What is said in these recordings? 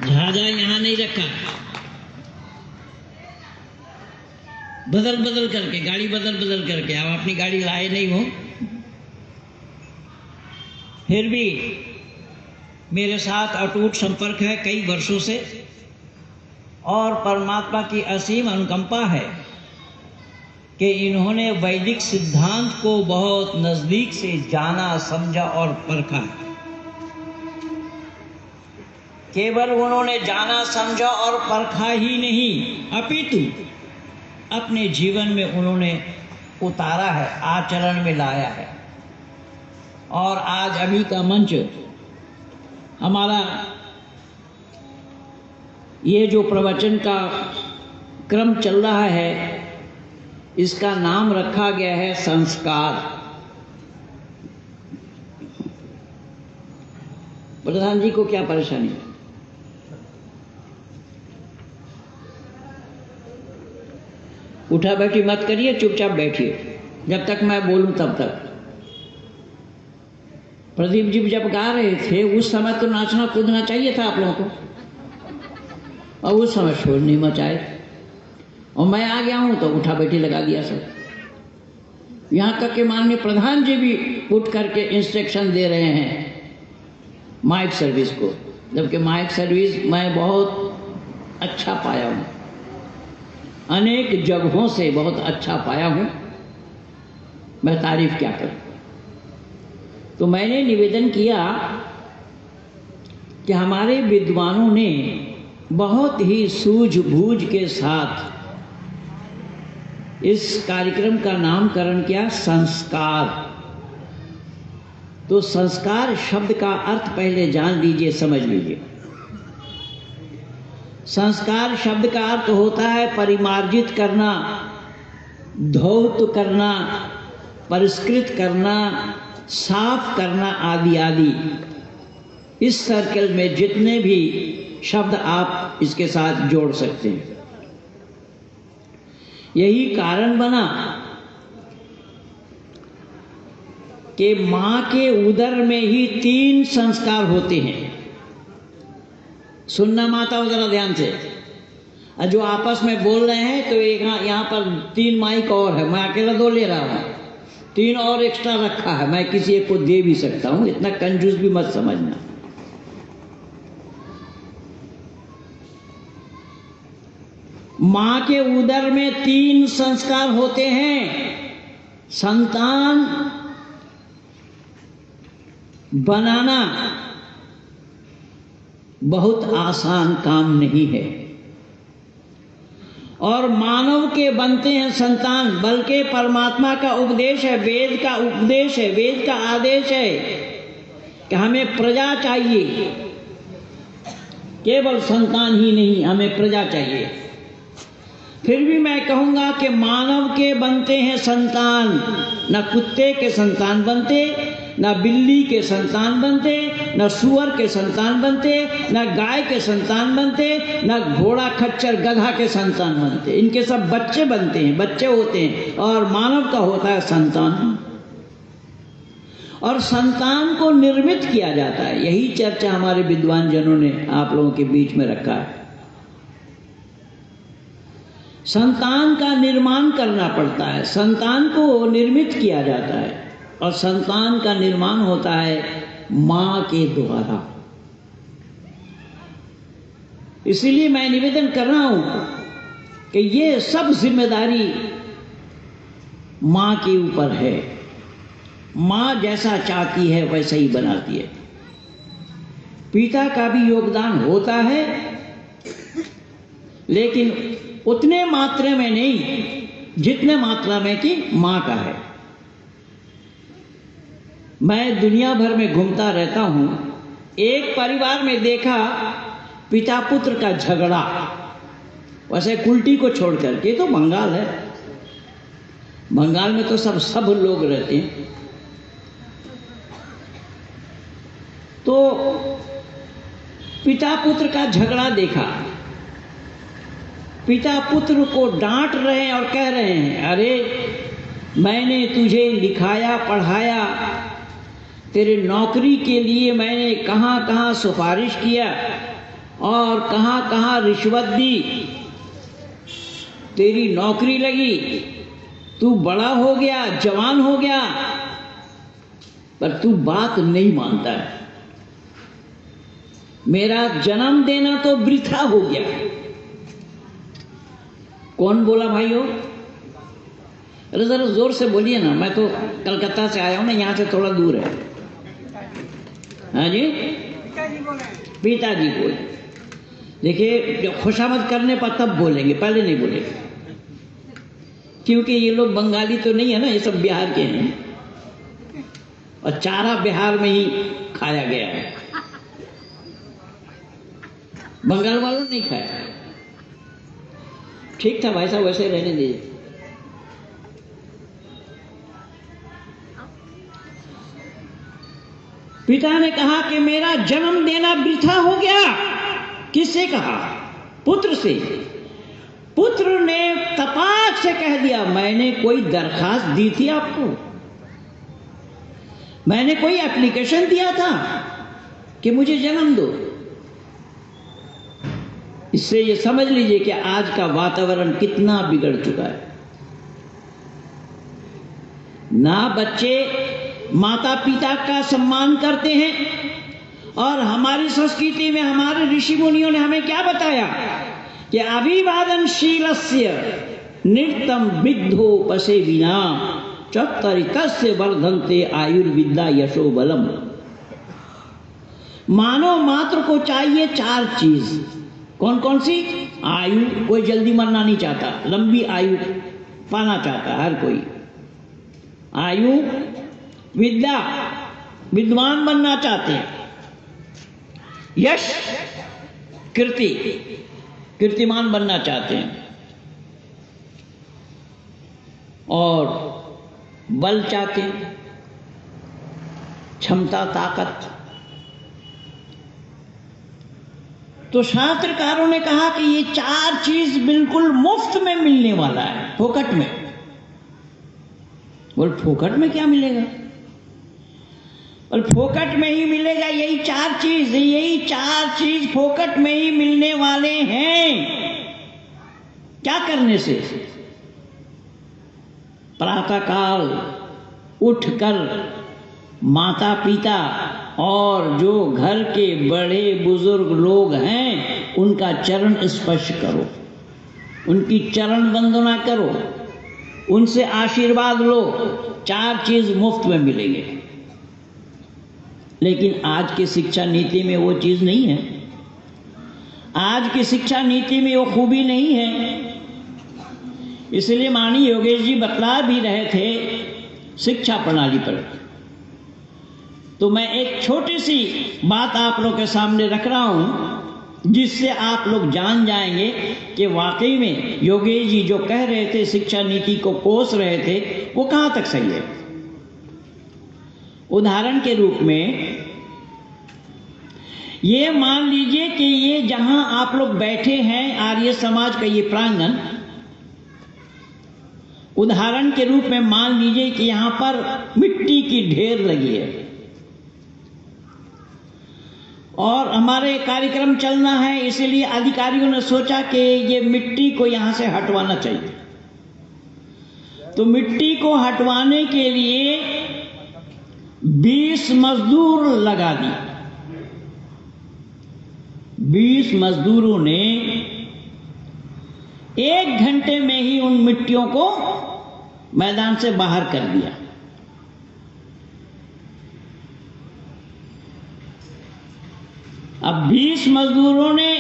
जहाजा यहाँ नहीं रखा, बदल बदल करके गाड़ी बदल बदल करके। आप अपनी गाड़ी लाए नहीं हो, फिर भी मेरे साथ अटूट संपर्क है कई वर्षों से, और परमात्मा की असीम अनुकंपा है कि इन्होंने वैदिक सिद्धांत को बहुत नजदीक से जाना, समझा और परखा है। केवल उन्होंने जाना, समझा और परखा ही नहीं, अपितु अपने जीवन में उन्होंने उतारा है, आचरण में लाया है। और आज अभी का मंच हमारा, ये जो प्रवचन का क्रम चल रहा है, इसका नाम रखा गया है संस्कार। प्रधान जी को क्या परेशानी है? उठा बैठी मत करिए, चुपचाप बैठिए जब तक मैं बोलूं तब तक। प्रदीप जी जब गा रहे थे उस समय तो नाचना कूदना चाहिए था आप लोगों को, और उस समय शोर नहीं मचाए, और मैं आ गया हूं तो उठा बैठी लगा दिया सब। यहां तक के माननीय प्रधान जी भी उठ करके इंस्ट्रक्शन दे रहे हैं माइक सर्विस को, जबकि माइक सर्विस मैं बहुत अच्छा पाया हूं, अनेक जगहों से बहुत अच्छा पाया हूं, मैं तारीफ क्या करूं। तो मैंने निवेदन किया कि हमारे विद्वानों ने बहुत ही सूझबूझ के साथ इस कार्यक्रम का नामकरण किया संस्कार। तो संस्कार शब्द का अर्थ पहले जान लीजिए, समझ लीजिए। संस्कार शब्द का अर्थ होता है परिमार्जित करना, धौत करना, परिष्कृत करना, साफ करना आदि आदि। इस सर्कल में जितने भी शब्द आप इसके साथ जोड़ सकते हैं। यही कारण बना कि मां के उदर में ही 3 संस्कार होते हैं। सुनना माता जरा ध्यान से, जो आपस में बोल रहे हैं तो एक यहाँ पर 3 माइक और है, मैं अकेला 2 ले रहा हूँ, 3 और एक्स्ट्रा रखा है, मैं किसी एक को दे भी सकता हूँ, इतना कंजूस भी मत समझना। मां के उदर में 3 संस्कार होते हैं। संतान बनाना बहुत आसान काम नहीं है, और मानव के बनते हैं संतान, बल्कि परमात्मा का उपदेश है, वेद का उपदेश है, वेद का आदेश है कि हमें प्रजा चाहिए, केवल संतान ही नहीं, हमें प्रजा चाहिए। फिर भी मैं कहूंगा कि मानव के बनते हैं संतान, न कुत्ते के संतान बनते, न बिल्ली के संतान बनते, न सुअर के संतान बनते, न गाय के संतान बनते, न घोड़ा खच्चर गधा के संतान बनते। इनके सब बच्चे बनते हैं, बच्चे होते हैं, और मानव का होता है संतान। और संतान को निर्मित किया जाता है। यही चर्चा हमारे विद्वान जनों ने आप लोगों के बीच में रखा है। संतान का निर्माण करना पड़ता है, संतान को निर्मित किया जाता है, और संतान का निर्माण होता है मां के द्वारा। इसीलिए मैं निवेदन कर रहा हूं कि ये सब जिम्मेदारी मां के ऊपर है। मां जैसा चाहती है वैसा ही बनाती है। पिता का भी योगदान होता है, लेकिन उतने मात्रा में नहीं जितने मात्रा में कि मां का है। मैं दुनिया भर में घूमता रहता हूं, एक परिवार में देखा पिता पुत्र का झगड़ा, वैसे कुल्टी को छोड़कर के, तो बंगाल है, बंगाल में तो सब लोग रहते हैं, तो पिता पुत्र का झगड़ा देखा। पिता पुत्र को डांट रहे हैं और कह रहे हैं, अरे मैंने तुझे लिखाया पढ़ाया, तेरे नौकरी के लिए मैंने कहाँ कहाँ सिफारिश किया, और कहां कहां रिश्वत दी, तेरी नौकरी लगी, तू बड़ा हो गया, जवान हो गया, पर तू बात नहीं मानता है। मेरा जन्म देना तो वृथा हो गया। कौन बोला भाइयों? अरे जरा जोर से बोलिए ना, मैं तो कलकत्ता से आया हूं ना, यहां से थोड़ा दूर है। हाँ जी, पिताजी बोले। देखिए, जब खुशामद करने पर तब बोलेंगे, पहले नहीं बोलेंगे, क्योंकि ये लोग बंगाली तो नहीं है ना, ये सब बिहार के हैं और चारा बिहार में ही खाया गया है, बंगाल वालों ने नहीं खाया। ठीक था भाई साहब, वैसे रहने दीजिए। पिता ने कहा कि मेरा जन्म देना वृथा हो गया। किससे कहा? पुत्र से। पुत्र ने तपाक से कह दिया, मैंने कोई दरखास्त दी थी आपको? मैंने कोई एप्लीकेशन दिया था कि मुझे जन्म दो? इससे ये समझ लीजिए कि आज का वातावरण कितना बिगड़ चुका है। ना बच्चे माता पिता का सम्मान करते हैं, और हमारी संस्कृति में हमारे ऋषि मुनियों ने हमें क्या बताया कि अभिवादनशीलस्य नृत्यम विद्धोपसे विना चत्तरितस्य वर्धन्ते आयुर्विद्या यशो बलम। मानव मात्र को चाहिए 4 चीज। कौन कौन सी? आयु, कोई जल्दी मरना नहीं चाहता, लंबी आयु पाना चाहता हर कोई। आयु, विद्या, विद्वान बनना चाहते हैं, यश, कीर्ति, कीर्तिमान बनना चाहते हैं, और बल चाहते हैं, क्षमता, ताकत। तो शास्त्रकारों ने कहा कि ये 4 चीज बिल्कुल मुफ्त में मिलने वाला है, फोकट में। बोल, फोकट में क्या मिलेगा? और फोकट में ही मिलेगा यही 4 चीज, यही 4 चीज फोकट में ही मिलने वाले हैं। क्या करने से? प्रातःकाल उठकर माता पिता और जो घर के बड़े बुजुर्ग लोग हैं उनका चरण स्पर्श करो, उनकी चरण वंदना करो, उनसे आशीर्वाद लो। 4 चीज मुफ्त में मिलेंगे। लेकिन आज की शिक्षा नीति में वो चीज नहीं है। आज की शिक्षा नीति में वो खूबी नहीं है। इसलिए माननीय योगेश जी बतला भी रहे थे शिक्षा प्रणाली पर। तो मैं एक छोटी सी बात आप लोग के सामने रख रहा हूं, जिससे आप लोग जान जाएंगे कि वाकई में योगेश जी जो कह रहे थे, शिक्षा नीति को कोस रहे थे, वो कहां तक सही है। उदाहरण के रूप में ये मान लीजिए कि ये जहां आप लोग बैठे हैं, आर्य समाज का ये प्रांगण, उदाहरण के रूप में मान लीजिए कि यहां पर मिट्टी की ढेर लगी है और हमारे कार्यक्रम चलना है, इसलिए अधिकारियों ने सोचा कि ये मिट्टी को यहां से हटवाना चाहिए। तो मिट्टी को हटवाने के लिए 20 मजदूर लगा दी। 20 मजदूरों ने 1 घंटे में ही उन मिट्टियों को मैदान से बाहर कर दिया। अब 20 मजदूरों ने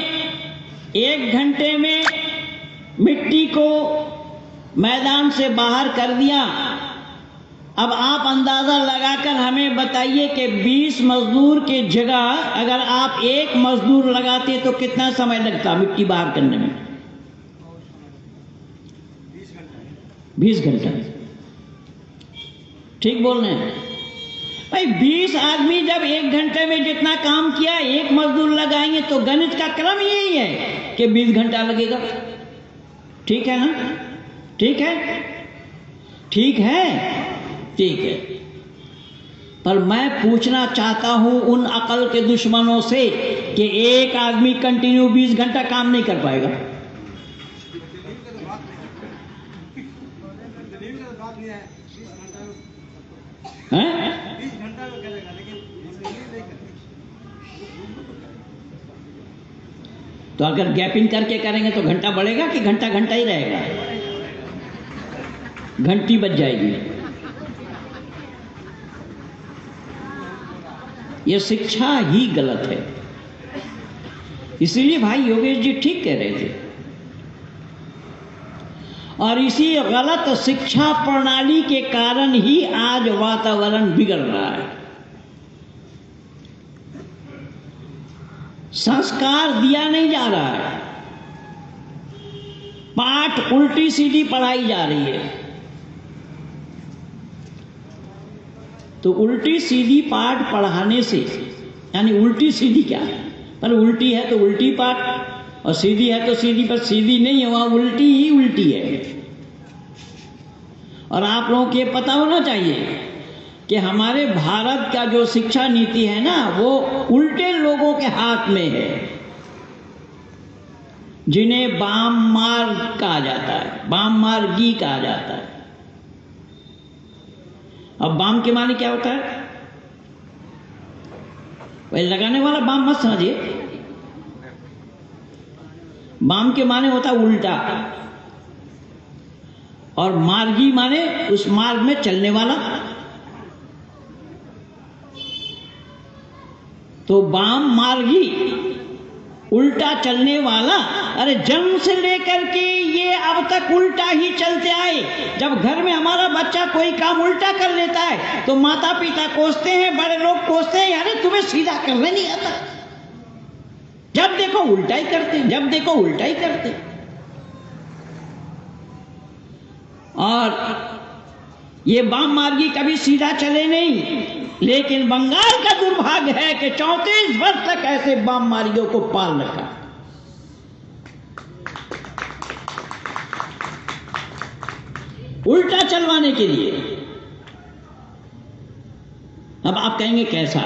1 घंटे में मिट्टी को मैदान से बाहर कर दिया। अब आप अंदाजा लगाकर हमें बताइए कि 20 मजदूर के जगह अगर आप 1 मजदूर लगाते तो कितना समय लगता मिट्टी बाहर करने में? 20 घंटा। ठीक बोल रहे हैं भाई। 20 आदमी जब 1 घंटे में जितना काम किया 1 मजदूर लगाएंगे तो गणित का क्रम यही है कि 20 घंटा लगेगा। ठीक है ना? ठीक है, ठीक है, ठीक है। पर मैं पूछना चाहता हूं उन अकल के दुश्मनों से कि एक आदमी कंटिन्यू 20 घंटा काम नहीं कर पाएगा। हैं? तो अगर गैपिंग करके करेंगे तो घंटा बढ़ेगा कि घंटा घंटा ही रहेगा? घंटी बच जाएगी। यह शिक्षा ही गलत है। इसीलिए भाई योगेश जी ठीक कह रहे थे। और इसी गलत शिक्षा प्रणाली के कारण ही आज वातावरण बिगड़ रहा है। संस्कार दिया नहीं जा रहा है, पाठ उल्टी सीधी पढ़ाई जा रही है। तो उल्टी सीधी पाठ पढ़ाने से, यानी उल्टी सीधी क्या है, पर उल्टी है तो उल्टी पाठ और सीधी है तो सीधी, पर सीधी नहीं है, वहां उल्टी ही उल्टी है। और आप लोगों को ये पता होना चाहिए कि हमारे भारत का जो शिक्षा नीति है ना, वो उल्टे लोगों के हाथ में है, जिन्हें बाम मार्ग कहा जाता है, बाम मार्गी कहा जाता है। अब बाम के माने क्या होता है? वही लगाने वाला बाम मत समझिए। बाम के माने होता है उल्टा, और मार्गी माने उस मार्ग में चलने वाला। तो बाम मार्गी, उल्टा चलने वाला। अरे जन्म से लेकर के ये अब तक उल्टा ही चलते आए। जब घर में हमारा बच्चा कोई काम उल्टा कर लेता है तो माता पिता कोसते हैं, बड़े लोग कोसते हैं, अरे तुम्हें सीधा करने नहीं आता। जब देखो उल्टा ही करते, जब देखो उल्टा ही करते। और ये बाम मार्गी कभी सीधा चले नहीं। लेकिन बंगाल का दुर्भाग्य है कि 34 वर्ष तक ऐसे बाम मार्गियों को पाल रखा। उल्टा चलवाने के लिए। अब आप कहेंगे कैसा,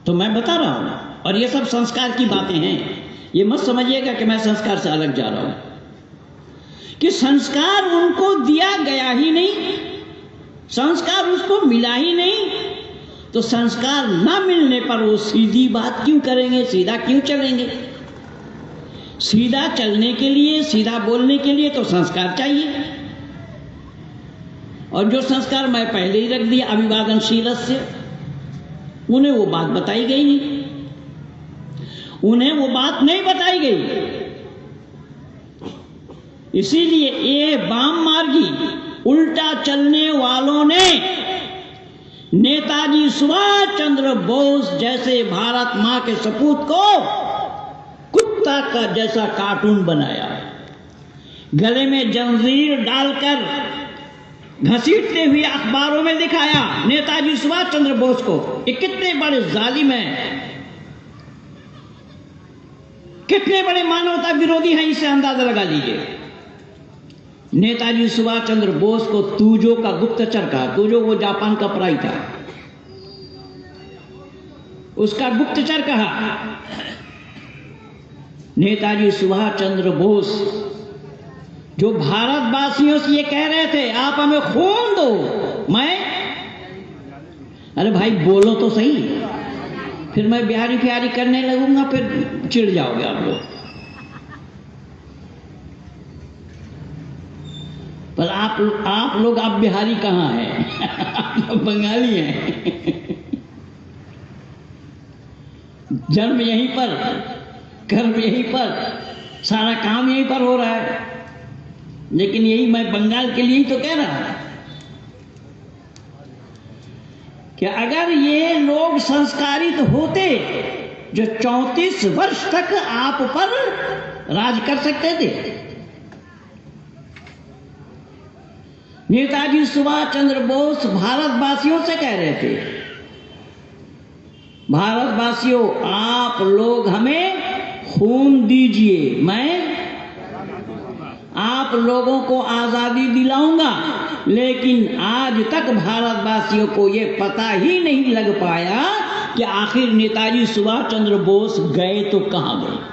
तो मैं बता रहा हूं। और ये सब संस्कार की बातें हैं, ये मत समझिएगा कि मैं संस्कार से अलग जा रहा हूं, कि संस्कार उनको दिया गया ही नहीं, संस्कार उसको मिला ही नहीं। तो संस्कार ना मिलने पर वो सीधी बात क्यों करेंगे, सीधा क्यों चलेंगे? सीधा चलने के लिए, सीधा बोलने के लिए तो संस्कार चाहिए। और जो संस्कार मैं पहले ही रख दिया अभिवादनशील से, उन्हें वो बात बताई गई नहीं, उन्हें वो बात नहीं बताई गई। इसीलिए ये वाम मार्गी उल्टा चलने वालों ने नेताजी सुभाष चंद्र बोस जैसे भारत मां के सपूत को कुत्ता का जैसा कार्टून बनाया, गले में जंजीर डालकर घसीटते हुए अखबारों में दिखाया नेताजी सुभाष चंद्र बोस को। ये कितने बड़े जालिम हैं, कितने बड़े मानवता विरोधी हैं, इससे अंदाजा लगा लीजिए। नेताजी सुभाष चंद्र बोस को तूजो का गुप्तचर कहा। तूजो वो जापान का पराई था, उसका गुप्तचर कहा। नेताजी सुभाष चंद्र बोस जो भारतवासियों से ये कह रहे थे आप हमें खून दो, अरे भाई बोलो तो सही, फिर मैं बिहारी फिहारी करने लगूंगा, फिर चिढ़ जाओगे आप लोग। पर आप लोग आप बिहारी कहाँ हैं? आप बंगाली हैं। जन्म यहीं पर, कर्म यहीं पर, सारा काम यहीं पर हो रहा है। लेकिन यही मैं बंगाल के लिए ही तो कह रहा हूं कि अगर ये लोग संस्कारित होते जो 34 वर्ष तक आप पर राज कर सकते थे। नेताजी सुभाष चंद्र बोस भारतवासियों से कह रहे थे, भारतवासियों आप लोग हमें खून दीजिए, मैं आप लोगों को आजादी दिलाऊंगा। लेकिन आज तक भारतवासियों को यह पता ही नहीं लग पाया कि आखिर नेताजी सुभाष चंद्र बोस गए तो कहाँ गए।